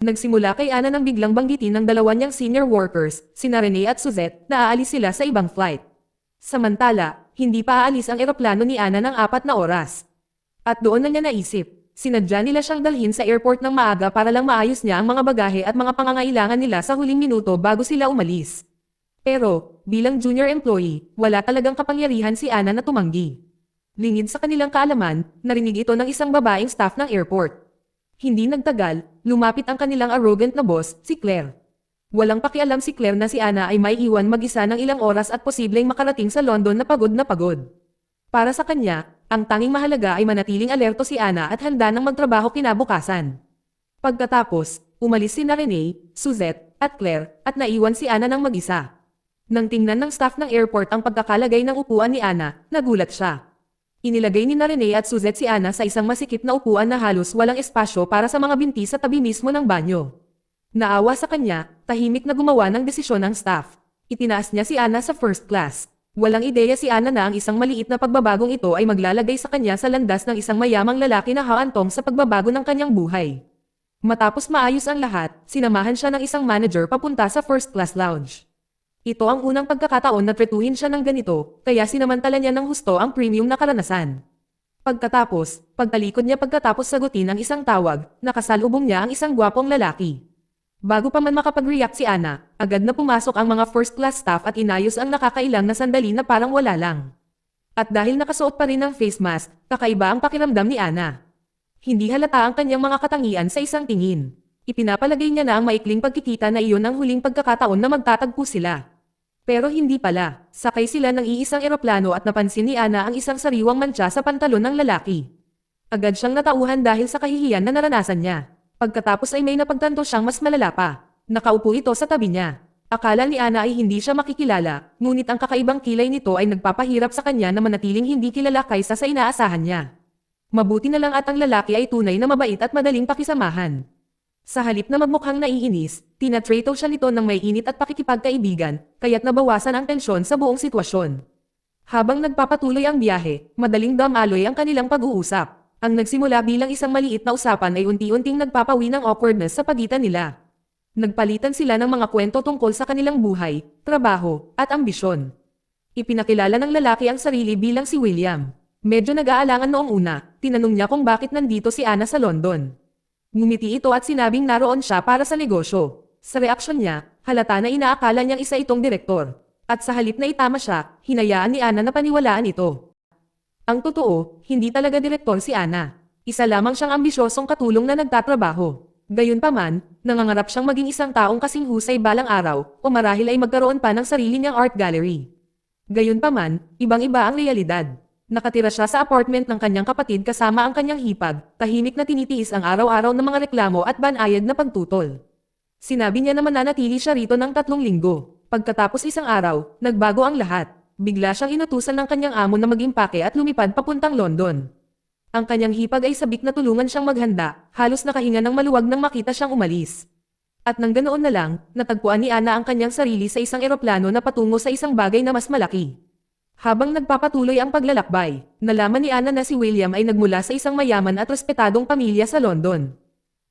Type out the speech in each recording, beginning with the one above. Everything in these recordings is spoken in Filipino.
Nagsimula kay Ana nang biglang banggitin ng dalawa niyang senior workers, sina Rene at Suzette, na aalis sila sa ibang flight. Samantala, hindi pa aalis ang eroplano ni Ana ng 4 na oras. At doon na niya naisip, sinadya nila siyang dalhin sa airport ng maaga para lang maayos niya ang mga bagahe at mga pangangailangan nila sa huling minuto bago sila umalis. Pero, bilang junior employee, wala talagang kapangyarihan si Ana na tumanggi. Lingid sa kanilang kaalaman, narinig ito ng isang babaeng staff ng airport. Hindi nagtagal, lumapit ang kanilang arrogant na boss, si Claire. Walang pakialam si Claire na si Ana ay may iwan mag-isa ng ilang oras at posibleng makarating sa London na pagod na pagod. Para sa kanya, ang tanging mahalaga ay manatiling alerto si Ana at handa ng magtrabaho kinabukasan. Pagkatapos, umalis sina Rene, Suzette, at Claire, at naiwan si Ana ng mag-isa. Nang tingnan ng staff ng airport ang pagkakalagay ng upuan ni Ana, nagulat siya. Inilagay ni Rene at Suzette si Ana sa isang masikip na upuan na halos walang espasyo para sa mga binti sa tabi mismo ng banyo. Naawa sa kanya, tahimik na gumawa ng desisyon ng staff. Itinaas niya si Ana sa first class. Walang ideya si Ana na ang isang maliit na pagbabagong ito ay maglalagay sa kanya sa landas ng isang mayamang lalaki na haantong sa pagbabago ng kanyang buhay. Matapos maayos ang lahat, sinamahan siya ng isang manager papunta sa first class lounge. Ito ang unang pagkakataon na tretuhin siya ng ganito, kaya sinamantala niya ng husto ang premium na karanasan. Pagkatapos, pagtalikod niya pagkatapos sagutin ang isang tawag, nakasalubong niya ang isang gwapong lalaki. Bago pa man makapag-react si Ana, agad na pumasok ang mga first class staff at inayos ang nakakailang na sandali na parang wala lang. At dahil nakasuot pa rin ng face mask, kakaiba ang pakiramdam ni Ana. Hindi halata ang kanyang mga katangian sa isang tingin. Ipinapalagay niya na ang maikling pagkikita na iyon ang huling pagkakataon na magtatagpo sila. Pero hindi pala, sakay sila ng iisang eroplano at napansin ni Ana ang isang sariwang mantsa sa pantalon ng lalaki. Agad siyang natauhan dahil sa kahihiyan na naranasan niya. Pagkatapos ay may napagtanto siyang mas malala pa. Nakaupo ito sa tabi niya. Akala ni Ana ay hindi siya makikilala, ngunit ang kakaibang kilay nito ay nagpapahirap sa kanya na manatiling hindi kilala kaysa sa inaasahan niya. Mabuti na lang at ang lalaki ay tunay na mabait at madaling pakisamahan. Sa halip na magmukhang naiinis, tinatrato siya nito ng may init at pakikipagkaibigan, kaya't nabawasan ang tensyon sa buong sitwasyon. Habang nagpapatuloy ang biyahe, madaling damaloy ang kanilang pag-uusap. Ang nagsimula bilang isang maliit na usapan ay unti-unting nagpapawi ng awkwardness sa pagitan nila. Nagpalitan sila ng mga kwento tungkol sa kanilang buhay, trabaho, at ambisyon. Ipinakilala ng lalaki ang sarili bilang si William. Medyo nag-aalangan noong una, tinanong niya kung bakit nandito si Ana sa London. Ngumiti ito at sinabing naroon siya para sa negosyo. Sa reaksyon niya, halata na inaakala niyang isa itong direktor. At sa halip na itama siya, hinayaan ni Ana na paniwalaan ito. Ang totoo, hindi talaga direktor si Ana. Isa lamang siyang ambisyosong katulong na nagtatrabaho. Gayunpaman, nangangarap siyang maging isang taong kasing husay balang araw, o marahil ay magkaroon pa ng sarili niyang art gallery. Gayunpaman, ibang-iba ang realidad. Nakatira siya sa apartment ng kanyang kapatid kasama ang kanyang hipag, tahimik na tinitiis ang araw-araw ng mga reklamo at banayad na pagtutol. Sinabi niya na mananatili siya rito ng 3 linggo. Pagkatapos isang araw, nagbago ang lahat. Bigla siyang inutusan ng kanyang amo na mag-impake at lumipad papuntang London. Ang kanyang hipag ay sabik na tulungan siyang maghanda, halos nakahinga ng maluwag nang makita siyang umalis. At nang ganoon na lang, natagpuan ni Ana ang kanyang sarili sa isang eroplano na patungo sa isang bagay na mas malaki. Habang nagpapatuloy ang paglalakbay, nalaman ni Ana na si William ay nagmula sa isang mayaman at respetadong pamilya sa London.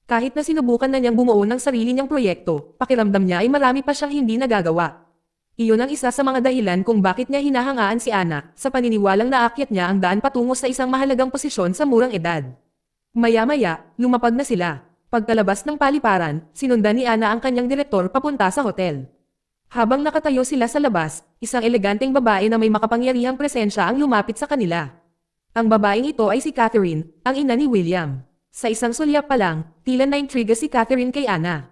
Kahit na sinubukan na niyang bumuo ng sarili niyang proyekto, pakiramdam niya ay marami pa siyang hindi nagagawa. Iyon ang isa sa mga dahilan kung bakit niya hinahangaan si Ana, sa paniniwalang naakyat niya ang daan patungo sa isang mahalagang posisyon sa murang edad. Maya-maya, lumapag na sila. Pagkalabas ng paliparan, sinundan ni Ana ang kanyang direktor papunta sa hotel. Habang nakatayo sila sa labas, isang eleganteng babae na may makapangyarihang presensya ang lumapit sa kanila. Ang babaeng ito ay si Catherine, ang ina ni William. Sa isang sulyap pa lang, tila naintriga si Catherine kay Ana.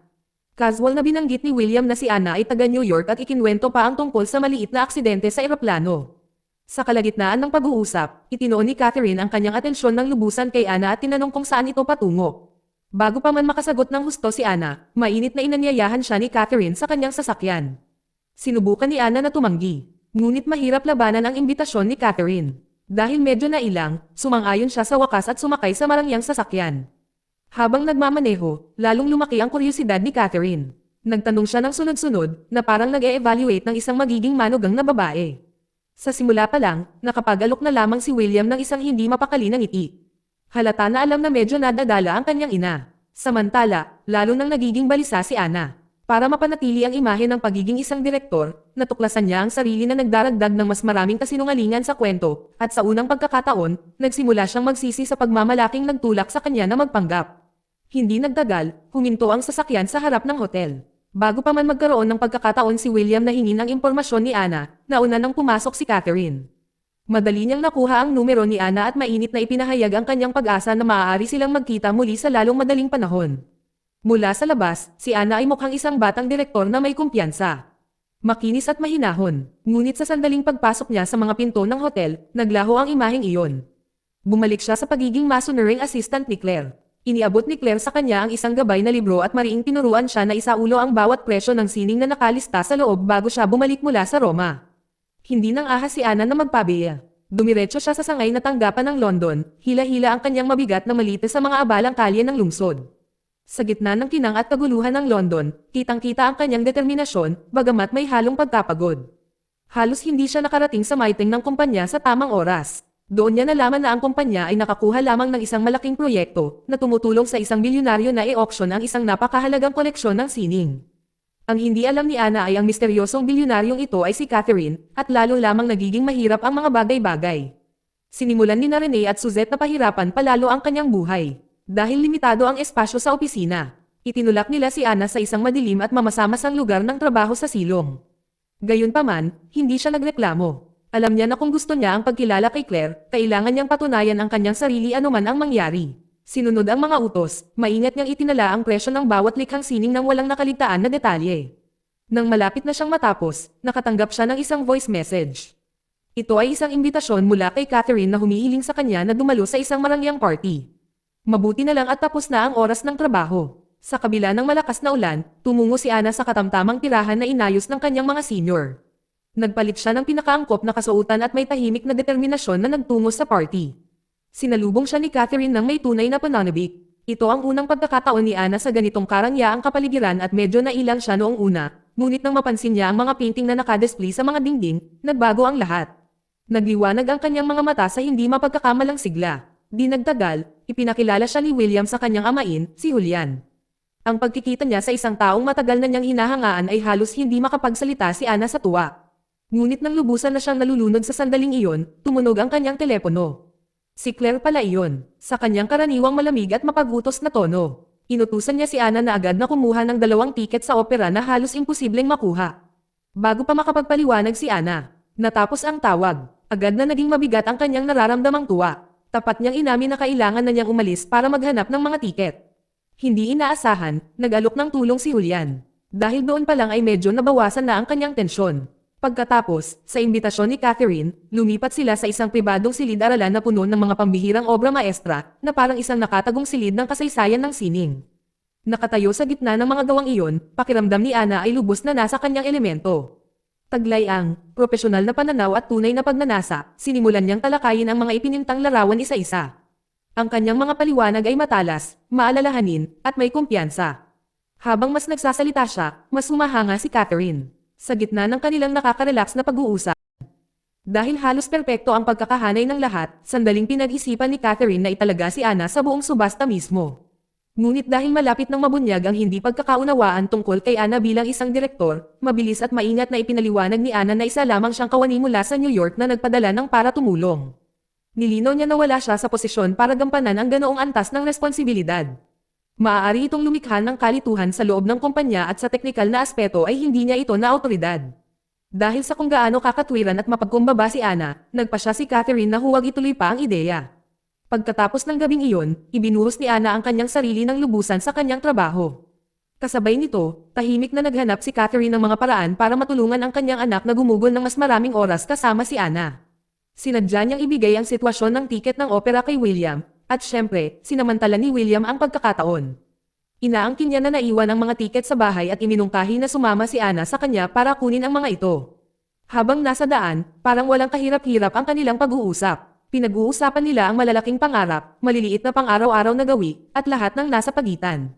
Casual na binanggit ni William na si Ana ay taga New York at ikinwento pa ang tungkol sa maliit na aksidente sa eroplano. Sa kalagitnaan ng pag-uusap, itinuon ni Catherine ang kanyang atensyon ng lubusan kay Ana at tinanong kung saan ito patungo. Bago pa man makasagot ng husto si Ana, mainit na inanyayahan siya ni Catherine sa kanyang sasakyan. Sinubukan ni Ana na tumanggi, ngunit mahirap labanan ang imbitasyon ni Catherine. Dahil medyo nailang, sumang-ayon siya sa wakas at sumakay sa marangyang sasakyan. Habang nagmamaneho, lalong lumaki ang kuryosidad ni Catherine. Nagtanong siya ng sunod-sunod, na parang nag-e-evaluate ng isang magiging manugang na babae. Sa simula pa lang, nakapag-alok na lamang si William ng isang hindi mapakali na ngiti. Halata na alam na medyo nadadala ang kanyang ina. Samantala, lalo nang nagiging balisa si Ana. Para mapanatili ang imahe ng pagiging isang direktor, natuklasan niya ang sarili na nagdaragdag ng mas maraming kasinungalingan sa kwento, at sa unang pagkakataon, nagsimula siyang magsisi sa pagmamalaking nagtulak sa kanya na magpanggap. Hindi nagtagal, huminto ang sasakyan sa harap ng hotel. Bago pa man magkaroon ng pagkakataon si William na hingin ang impormasyon ni Ana, nauna nang pumasok si Catherine. Madali niyang nakuha ang numero ni Ana at mainit na ipinahayag ang kanyang pag-asa na maaari silang magkita muli sa lalong madaling panahon. Mula sa labas, si Ana ay mukhang isang batang direktor na may kumpiyansa. Makinis at mahinahon, ngunit sa sandaling pagpasok niya sa mga pinto ng hotel, naglaho ang imaheng iyon. Bumalik siya sa pagiging masoneering assistant ni Claire. Iniabot ni Claire sa kanya ang isang gabay na libro at mariing tinuruan siya na isaulo ang bawat presyo ng sining na nakalista sa loob bago siya bumalik mula sa Roma. Hindi nang ahas si Ana na magpabeya. Dumiretso siya sa sangay na tanggapan ng London, hila-hila ang kanyang mabigat na malite sa mga abalang kalye ng lungsod. Sa gitna ng kinang at kaguluhan ng London, kitang-kita ang kanyang determinasyon, bagamat may halong pagkapagod. Halos hindi siya nakarating sa meeting ng kumpanya sa tamang oras. Doon niya nalaman na ang kumpanya ay nakakuha lamang ng isang malaking proyekto na tumutulong sa isang bilyonaryo na i-auction ang isang napakahalagang koleksyon ng sining. Ang hindi alam ni Ana ay ang misteryosong bilyonaryong ito ay si Catherine, at lalo lamang nagiging mahirap ang mga bagay-bagay. Sinimulan ni Rene at Suzette na pahirapan palalo ang kanyang buhay. Dahil limitado ang espasyo sa opisina, itinulak nila si Ana sa isang madilim at mamasamasang lugar ng trabaho sa silong. Gayunpaman, hindi siya nagreklamo. Alam niya na kung gusto niya ang pagkilala kay Claire, kailangan niyang patunayan ang kanyang sarili anuman ang mangyari. Sinunod ang mga utos, maingat niyang itinala ang presyo ng bawat likhang sining ng walang nakaligtaan na detalye. Nang malapit na siyang matapos, nakatanggap siya ng isang voice message. Ito ay isang imbitasyon mula kay Catherine na humihiling sa kanya na dumalo sa isang marangyang party. Mabuti na lang at tapos na ang oras ng trabaho. Sa kabila ng malakas na ulan, tumungo si Ana sa katamtamang tirahan na inayos ng kanyang mga senior. Nagpalit siya ng pinakaangkop na kasuotan at may tahimik na determinasyon na nagtungo sa party. Sinalubong siya ni Catherine ng may tunay na pananabik. Ito ang unang pagkakataon ni Ana sa ganitong karangyaang kapaligiran at medyo nailang siya noong una, ngunit nang mapansin niya ang mga painting na nakadisplay sa mga dingding, nagbago ang lahat. Nagliwanag ang kanyang mga mata sa hindi mapagkakamalang sigla. Di nagtagal, ipinakilala siya ni William sa kanyang amain, si Julian. Ang pagkikita niya sa isang taong matagal na niyang hinahangaan ay halos hindi makapagsalita si Ana sa tuwa. Ngunit nang lubusan na siyang nalulunod sa sandaling iyon, tumunog ang kanyang telepono. Si Claire pala iyon, sa kanyang karaniwang malamig at mapagutos na tono. Inutusan niya si Ana na agad na kumuha ng 2 tiket sa opera na halos imposibleng makuha. Bago pa makapagpaliwanag si Ana, natapos ang tawag, agad na naging mabigat ang kanyang nararamdamang tuwa. Tapat niyang inamin na kailangan na niyang umalis para maghanap ng mga tiket. Hindi inaasahan, nag-alok ng tulong si Julian. Dahil doon pa lang ay medyo nabawasan na ang kanyang tensyon. Pagkatapos, sa imbitasyon ni Catherine, lumipat sila sa isang pribadong silid-aralan na puno ng mga pambihirang obra maestra na parang isang nakatagong silid ng kasaysayan ng sining. Nakatayo sa gitna ng mga gawang iyon, pakiramdam ni Ana ay lubos na nasa kanyang elemento. Taglay ang propesyonal na pananaw at tunay na pagnanasa, sinimulan niyang talakayin ang mga ipinintang larawan isa-isa. Ang kanyang mga paliwanag ay matalas, maalalahanin, at may kumpiyansa. Habang mas nagsasalita siya, mas humahanga si Catherine. Sa gitna ng kanilang nakaka-relax na pag-uusap. Dahil halos perpekto ang pagkakahanay ng lahat, sandaling pinag-isipan ni Catherine na italaga si Ana sa buong subasta mismo. Ngunit dahil malapit ng mabunyag ang hindi pagkakaunawaan tungkol kay Ana bilang isang direktor, mabilis at maingat na ipinaliwanag ni Ana na isa lamang siyang kawani mula sa New York na nagpadala ng para tumulong. Nilinaw niya na wala siya sa posisyon para gampanan ang ganoong antas ng responsibilidad. Maaari itong lumikha ng kalituhan sa loob ng kumpanya at sa teknikal na aspeto ay hindi niya ito na awtoridad. Dahil sa kung gaano kakatwiran at mapagkumbaba si Ana, nagpasya si Catherine na huwag ituloy pa ang ideya. Pagkatapos ng gabing iyon, ibinuhos ni Ana ang kanyang sarili ng lubusan sa kanyang trabaho. Kasabay nito, tahimik na naghanap si Catherine ng mga paraan para matulungan ang kanyang anak na gumugol ng mas maraming oras kasama si Ana. Sinadya niyang ibigay ang sitwasyon ng tiket ng opera kay William, at syempre, sinamantala ni William ang pagkakataon. Inaangkin niya na naiwan ang mga tiket sa bahay at iminungkahi na sumama si Ana sa kanya para kunin ang mga ito. Habang nasa daan, parang walang kahirap-hirap ang kanilang pag-uusap. Pinag-uusapan nila ang malalaking pangarap, maliliit na pang-araw-araw na gawi, at lahat ng nasa pagitan.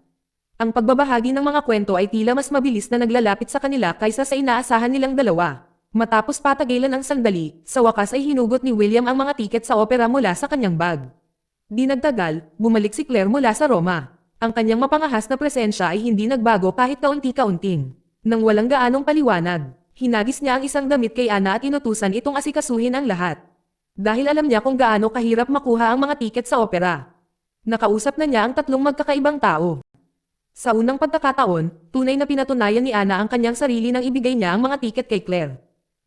Ang pagbabahagi ng mga kwento ay tila mas mabilis na naglalapit sa kanila kaysa sa inaasahan nilang dalawa. Matapos patagilan ang sandali, sa wakas ay hinugot ni William ang mga tiket sa opera mula sa kanyang bag. Di nagtagal, bumalik si Claire mula sa Roma. Ang kanyang mapangahas na presensya ay hindi nagbago kahit kaunti-kaunting. Nang walang gaanong paliwanag, hinagis niya ang isang damit kay Ana at inutusan itong asikasuhin ang lahat. Dahil alam niya kung gaano kahirap makuha ang mga tiket sa opera. Nakausap na niya ang tatlong magkakaibang tao. Sa unang pagkakataon, tunay na pinatunayan ni Ana ang kanyang sarili nang ibigay niya ang mga tiket kay Claire.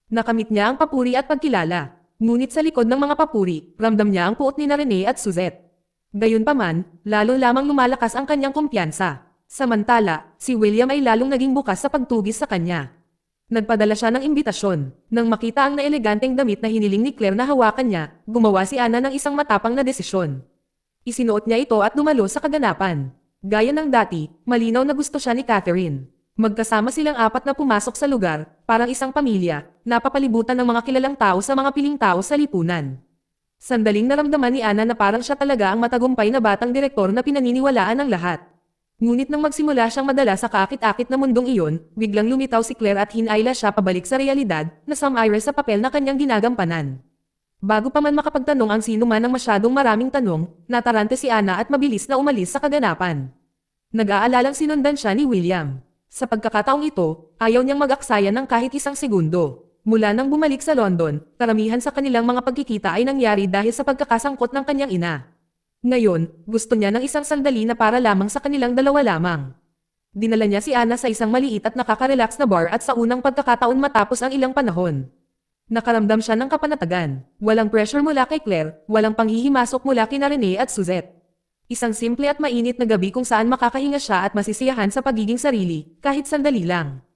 Nakamit niya ang papuri at pagkilala. Ngunit sa likod ng mga papuri, ramdam niya ang puot ni Rene at Suzette. Gayunpaman, lalo lamang lumalakas ang kanyang kumpiyansa. Samantala, si William ay lalong naging bukas sa pagtugis sa kanya. Nagpadala siya ng imbitasyon. Nang makita ang naeleganteng damit na hiniling ni Claire na hawakan niya, gumawa si Ana ng isang matapang na desisyon. Isinuot niya ito at dumalo sa kaganapan. Gaya ng dati, malinaw na gusto siya ni Catherine. Magkasama silang apat na pumasok sa lugar, parang isang pamilya, napapalibutan ng mga kilalang tao sa mga piling tao sa lipunan. Sandaling naramdaman ni Ana na parang siya talaga ang matagumpay na batang direktor na pinaniniwalaan ng lahat. Ngunit nang magsimula siyang madala sa kaakit-akit na mundong iyon, biglang lumitaw si Claire at hinayla siya pabalik sa realidad, na sumire sa papel na kanyang ginagampanan. Bago pa man makapagtanong ang sino man ng masyadong maraming tanong, natarante si Ana at mabilis na umalis sa kaganapan. Nag-aalalang sinundan siya ni William. Sa pagkakataong ito, ayaw niyang mag-aksaya ng kahit isang segundo. Mula nang bumalik sa London, karamihan sa kanilang mga pagkikita ay nangyari dahil sa pagkakasangkot ng kanyang ina. Ngayon, gusto niya ng isang sandali na para lamang sa kanilang dalawa lamang. Dinala niya si Ana sa isang maliit at nakaka-relax na bar at sa unang pagkakataon matapos ang ilang panahon. Nakaramdam siya ng kapanatagan. Walang pressure mula kay Claire, walang panghihimasok mula kina Rene at Suzette. Isang simple at mainit na gabi kung saan makakahinga siya at masisiyahan sa pagiging sarili, kahit sandali lang.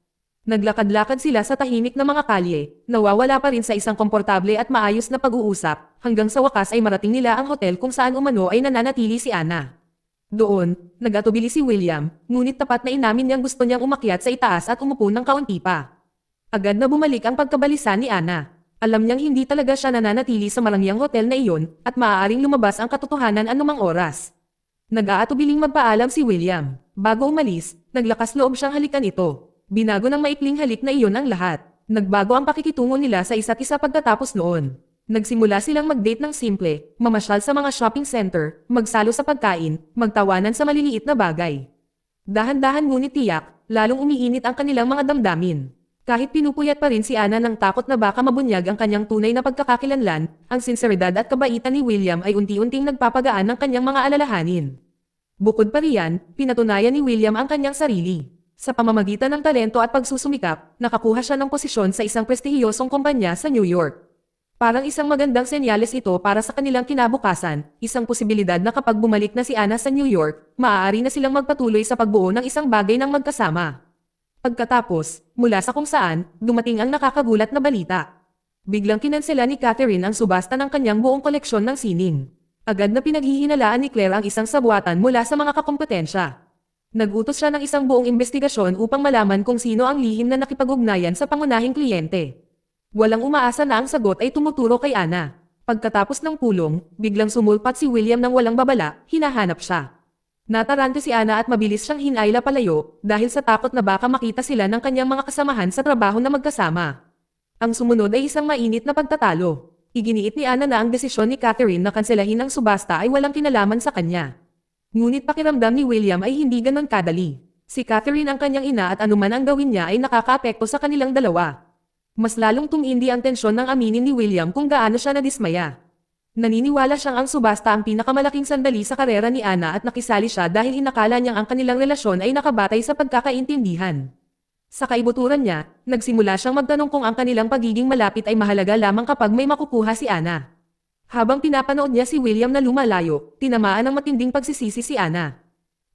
Naglakad-lakad sila sa tahimik na mga kalye, nawawala pa rin sa isang komportable at maayos na pag-uusap, hanggang sa wakas ay marating nila ang hotel kung saan umano ay nananatili si Ana. Doon, nag-atubili si William, ngunit tapat na inamin niyang gusto niyang umakyat sa itaas at umupo ng kaunti pa. Agad na bumalik ang pagkabalisa ni Ana. Alam niyang hindi talaga siya nananatili sa marangyang hotel na iyon, at maaaring lumabas ang katotohanan anumang oras. Nag-aatubiling magpaalam si William. Bago umalis, naglakas loob siyang halikan ito. Binago ng maikling halik na iyon ang lahat. Nagbago ang pakikitungo nila sa isa't isa pagkatapos noon. Nagsimula silang mag-date ng simple, mamasyal sa mga shopping center, magsalo sa pagkain, magtawanan sa maliliit na bagay. Dahan-dahan ngunit tiyak, lalong umiinit ang kanilang mga damdamin. Kahit pinupuyat pa rin si Ana ng takot na baka mabunyag ang kanyang tunay na pagkakakilanlan, ang sinseridad at kabaitan ni William ay unti-unting nagpapagaan ng kanyang mga alalahanin. Bukod pa riyan, pinatunayan ni William ang kanyang sarili. Sa pamamagitan ng talento at pagsusumikap, nakakuha siya ng posisyon sa isang prestihiyosong kumpanya sa New York. Parang isang magandang senyales ito para sa kanilang kinabukasan, isang posibilidad na kapag bumalik na si Ana sa New York, maaari na silang magpatuloy sa pagbuo ng isang bagay ng magkasama. Pagkatapos, mula sa kung saan, dumating ang nakakagulat na balita. Biglang kinansela ni Catherine ang subasta ng kanyang buong koleksyon ng sining. Agad na pinaghihinalaan ni Claire ang isang sabuatan mula sa mga kakompetensya. Nagutos siya ng isang buong investigasyon upang malaman kung sino ang lihim na nakipag-ugnayan sa pangunahing kliyente. Walang umaasa na ang sagot ay tumuturo kay Ana. Pagkatapos ng pulong, biglang sumulpat si William ng walang babala, hinahanap siya. Natarante si Ana at mabilis siyang hinayla palayo dahil sa takot na baka makita sila ng kanyang mga kasamahan sa trabaho na magkasama. Ang sumunod ay isang mainit na pagtatalo. Iginiit ni Ana na ang desisyon ni Catherine na kanselahin ang subasta ay walang kinalaman sa kanya. Ngunit pakiramdam ni William ay hindi ganon kadali. Si Catherine ang kanyang ina at anuman ang gawin niya ay nakakaapekto sa kanilang dalawa. Mas lalong tumindi ang tensyon ng aminin ni William kung gaano siya nadismaya. Naniniwala siyang ang subasta ang pinakamalaking sandali sa karera ni Ana at nakisali siya dahil inakala niyang ang kanilang relasyon ay nakabatay sa pagkakaintindihan. Sa kaibuturan niya, nagsimula siyang magtanong kung ang kanilang pagiging malapit ay mahalaga lamang kapag may makukuha si Ana. Habang pinapanood niya si William na lumalayo, tinamaan ng matinding pagsisisi si Ana.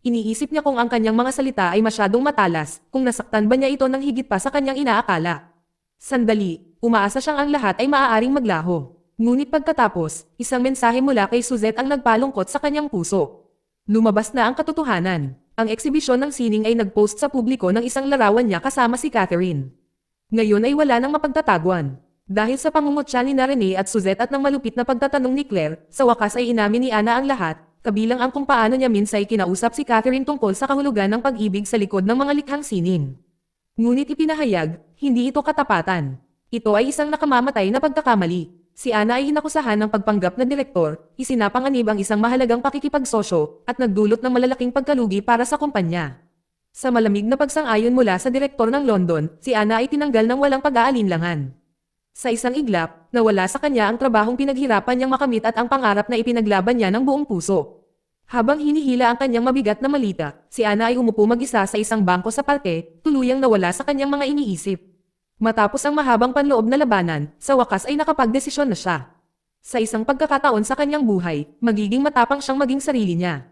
Iniisip niya kung ang kanyang mga salita ay masyadong matalas, kung nasaktan ba niya ito ng higit pa sa kanyang inaakala. Sandali, umaasa siyang ang lahat ay maaaring maglaho. Ngunit pagkatapos, isang mensahe mula kay Suzette ang nagpalungkot sa kanyang puso. Lumabas na ang katotohanan. Ang eksibisyon ng sining ay nagpost sa publiko ng isang larawan niya kasama si Catherine. Ngayon ay wala nang mapagtataguan. Dahil sa pangungutya ni Rene at Suzette at ng malupit na pagtatanong ni Claire, sa wakas ay inamin ni Ana ang lahat, kabilang ang kung paano niya minsay kinausap si Catherine tungkol sa kahulugan ng pag-ibig sa likod ng mga likhang sining. Ngunit ipinahayag, hindi ito katapatan. Ito ay isang nakamamatay na pagkakamali. Si Ana ay hinakusahan ng pagpanggap na direktor, isinapanganib ang isang mahalagang pakikipagsosyo, at nagdulot ng malalaking pagkalugi para sa kumpanya. Sa malamig na pagsang-ayon mula sa direktor ng London, si Ana ay tinanggal ng walang pag-aalinlangan. Sa isang iglap, nawala sa kanya ang trabahong pinaghirapan niyang makamit at ang pangarap na ipinaglaban niya ng buong puso. Habang hinihila ang kanyang mabigat na malita, si Ana ay umupo mag-isa sa isang bangko sa parke, tuluyang nawala sa kanyang mga iniisip. Matapos ang mahabang panloob na labanan, sa wakas ay nakapagdesisyon na siya. Sa isang pagkakataon sa kanyang buhay, magiging matapang siyang maging sarili niya.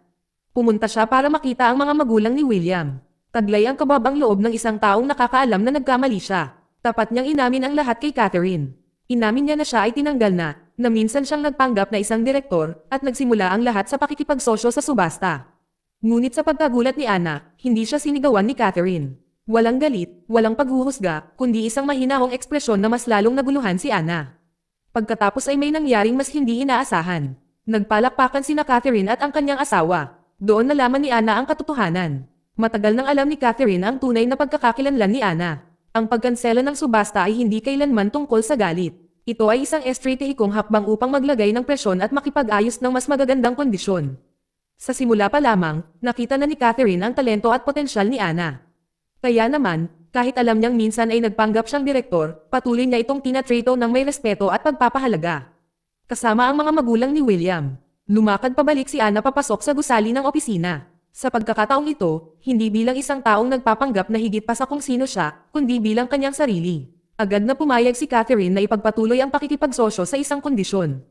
Pumunta siya para makita ang mga magulang ni William. Taglay ang kababang loob ng isang taong nakakaalam na nagkamali siya. Tapat niyang inamin ang lahat kay Catherine. Inamin niya na siya ay tinanggal na minsan siyang nagpanggap na isang direktor, at nagsimula ang lahat sa pakikipagsosyo sa subasta. Ngunit sa pagkagulat ni Ana, hindi siya sinigawan ni Catherine. Walang galit, walang paghuhusga, kundi isang mahinahong ekspresyon na mas lalong naguluhan si Ana. Pagkatapos ay may nangyaring mas hindi inaasahan. Nagpalakpakan sina Catherine at ang kanyang asawa. Doon nalaman ni Ana ang katotohanan. Matagal nang alam ni Catherine ang tunay na pagkakakilanlan ni Ana. Ang pagkansela ng subasta ay hindi kailanman tungkol sa galit. Ito ay isang estratehikong hakbang upang maglagay ng presyon at makipag-ayos ng mas magagandang kondisyon. Sa simula pa lamang, nakita na ni Catherine ang talento at potensyal ni Ana. Kaya naman, kahit alam niyang minsan ay nagpanggap siyang direktor, patuloy niya itong tinatrato ng may respeto at pagpapahalaga. Kasama ang mga magulang ni William, lumakad pabalik si Ana papasok sa gusali ng opisina. Sa pagkakataong ito, hindi bilang isang taong nagpapanggap na higit pa sa kung sino siya, kundi bilang kanyang sarili. Agad na pumayag si Catherine na ipagpatuloy ang pakikipagsosyo sa isang kondisyon.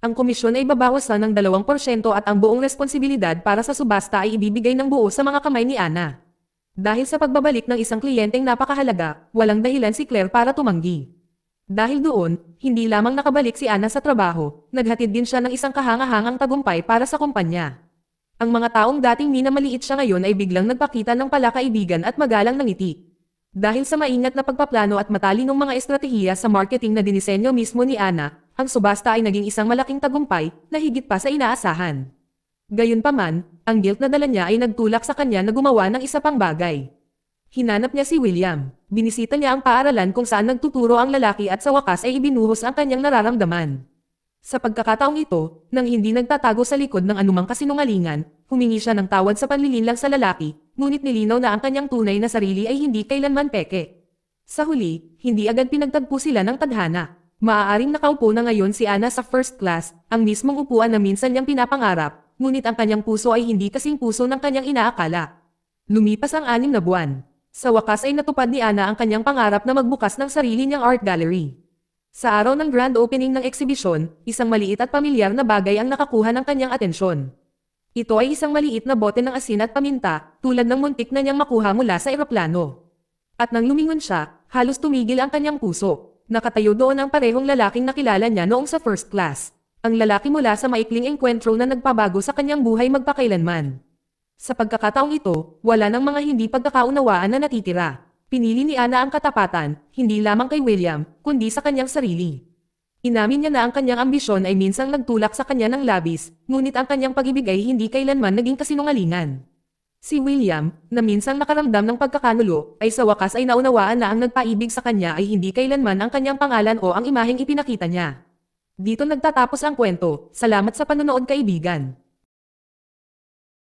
Ang komisyon ay babawasan ng 2% at ang buong responsibilidad para sa subasta ay ibibigay ng buo sa mga kamay ni Ana. Dahil sa pagbabalik ng isang kliyenteng napakahalaga, walang dahilan si Claire para tumanggi. Dahil doon, hindi lamang nakabalik si Ana sa trabaho, naghatid din siya ng isang kahangahangang tagumpay para sa kumpanya. Ang mga taong dating minamaliit siya ngayon ay biglang nagpakita ng palakaibigan at magalang ng ngiti. Dahil sa maingat na pagpaplano at matalinong mga estratehiya sa marketing na dinisenyo mismo ni Ana, ang subasta ay naging isang malaking tagumpay na higit pa sa inaasahan. Gayunpaman, ang guilt na dala niya ay nagtulak sa kanya na gumawa ng isa pang bagay. Hinanap niya si William. Binisita niya ang paaralan kung saan nagtuturo ang lalaki at sa wakas ay ibinuhos ang kanyang nararamdaman. Sa pagkakataong ito, nang hindi nagtatago sa likod ng anumang kasinungalingan, humingi siya ng tawad sa panlilinlang sa lalaki, ngunit nilinaw na ang kanyang tunay na sarili ay hindi kailanman peke. Sa huli, hindi agad pinagtagpo sila ng tadhana. Maaaring nakaupo na ngayon si Ana sa first class, ang mismong upuan na minsan niyang pinapangarap, ngunit ang kanyang puso ay hindi kasing puso ng kanyang inaakala. Lumipas ang 6 na buwan. Sa wakas ay natupad ni Ana ang kanyang pangarap na magbukas ng sarili niyang art gallery. Sa araw ng grand opening ng eksibisyon, isang maliit at pamilyar na bagay ang nakakuha ng kanyang atensyon. Ito ay isang maliit na bote ng asin at paminta, tulad ng muntik na niyang makuha mula sa eroplano. At nang lumingon siya, halos tumigil ang kanyang puso. Nakatayo doon ang parehong lalaking nakilala niya noong sa first class. Ang lalaki mula sa maikling engkwentro na nagpabago sa kanyang buhay magpakailanman. Sa pagkakataong ito, wala nang mga hindi pagkakaunawaan na natitira. Pinili ni Ana ang katapatan, hindi lamang kay William, kundi sa kanyang sarili. Inamin niya na ang kanyang ambisyon ay minsang nagtulak sa kanya ng labis, ngunit ang kanyang pag-ibig ay hindi kailanman naging kasinungalingan. Si William, na minsang nakaramdam ng pagkakanulo, ay sa wakas ay naunawaan na ang nagpaibig sa kanya ay hindi kailanman ang kanyang pangalan o ang imaheng ipinakita niya. Dito nagtatapos ang kwento. Salamat sa panonood, kaibigan.